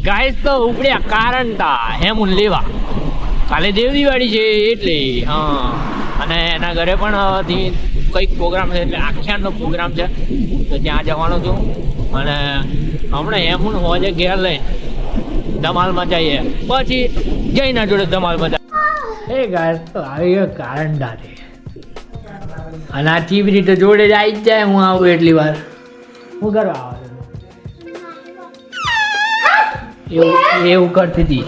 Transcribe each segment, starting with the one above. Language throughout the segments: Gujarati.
ગાઈસ તો ઉપડ્યા કારણ તા હેમુન લેવા કાલે દેવ દિવાળી છે એટલે હા અને એના ઘરે પણ કંઈક પ્રોગ્રામ છે એટલે આખ્યાનનો પ્રોગ્રામ છે તો ત્યાં જવાનો છું અને હમણાં હેમુન હોજે ઘેર લઈને ધમાલ મચાઈએ પછી જઈના જોડે ધમાલ મચાય એ ગાઈસ તો આવી ગયો કારણડા છે અને આ ચીબરી તો જોડે જ આવી જ જાય હું આવું એટલી વાર હું કરવા આવે એવું કરતી હતી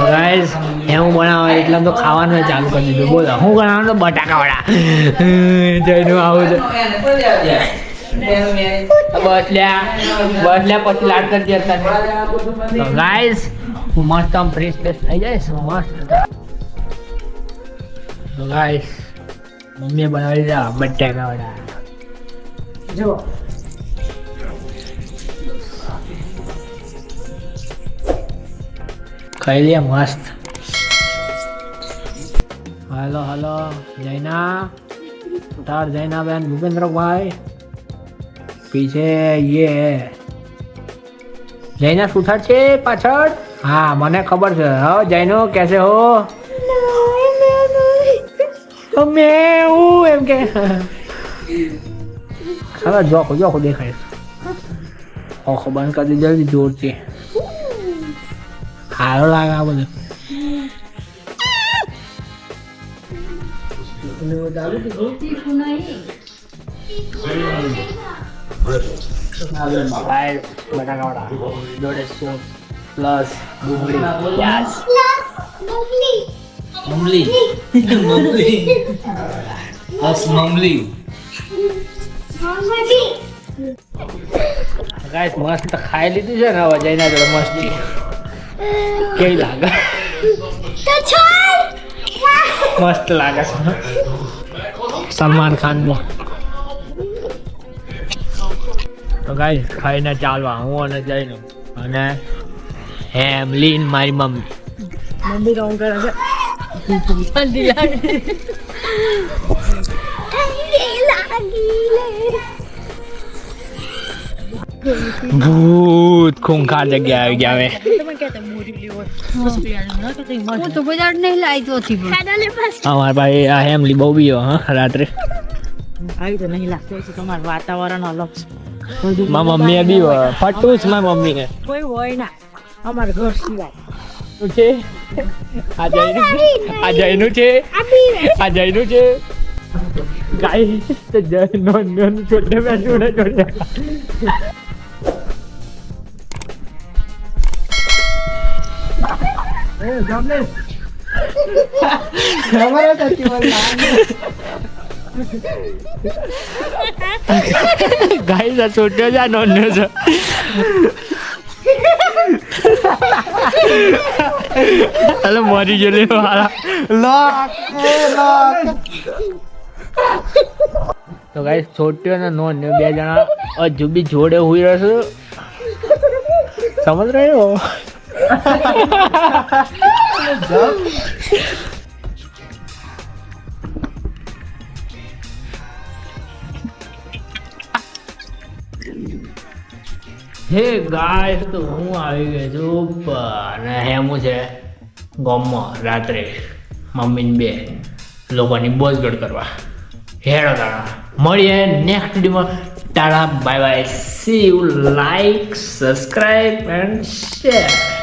ગાઈસ એવું બનાવે એટલે તો ખાવાનું ચાલુ કરી દીધું બોલો હું બનાવવાનું તો બટાકા વડા જઈનું આવું છે બસલ્યા પછી લાડ કરી દે ગાઈસ મસ્ત આમ ફ્રેશ થઈ જાય મસ્ત તો ગાઈસ મમ્મીએ બનાવી દીધા બટાકા વડા જો ખાઈ લે મસ્ત હાલો હાલો જૈના ઉઠાડ જૈના બેન ભૂપેન્દ્રભાઈ પીછે યે જૈના ઉઠાડ છે પાછળ હા મને ખબર છે હો જૈનો કેસે હો મેં હું એમ કે હવે જોકો જોકો દેખાય ઓખો બંધ કરી દે જલ્દી જોરથી સારો લાગે આ બધું બટાકાવાળા જોડે સોસ પ્લસ ડુંગળી યસ મમલી મમલી બસ મમલી ગાઈસ મસ્ત ખાઈ લીધું છે ને હવે જઈને જોડે મસ્તી કેવી લાગે મસ્ત લાગે છે સલમાન ખાન નું તો ગાઈસ ખાઈને ચાલવા હું અને જઈને અને હેમલીન મારી મમ્મી રોંગ કરે છે ભૂત ખૂંખાર જગ્યા આવી ગયા હવે અમાર ભાઈ આ હેમલી બહુ બીયો હા રાત્રે આવી તો નહીં લાગતો તમારું વાતાવરણ અલગ મારા મમ્મી બી ફટું જ મારી મમ્મી ને કોઈ હોય ના અમારા ઘર સિવાય શું છે આ જયનું છે આ જયનું છે ગાય તો જય નો છોટે મેં જોડે જોડે ગાઈસ આ છોટ્યો છે નોન્યો છે અલે મરી ગયો લે વાળા તો ગાઈસ છોટ્યો ને નોન્યો બે જણા હજુ બી જોડે હોઈ રહેશે સમજ રહ્યો હે ગાઈસ તો હું આવી ગયો છું અને હેમું છે ગામમાં રાત્રે મમ્મીને બે લોકોની બોજગડ કરવા હેડો તારા મળીએ નેક્સ્ટ વિડીયોમાં તારા bye bye see you like subscribe and share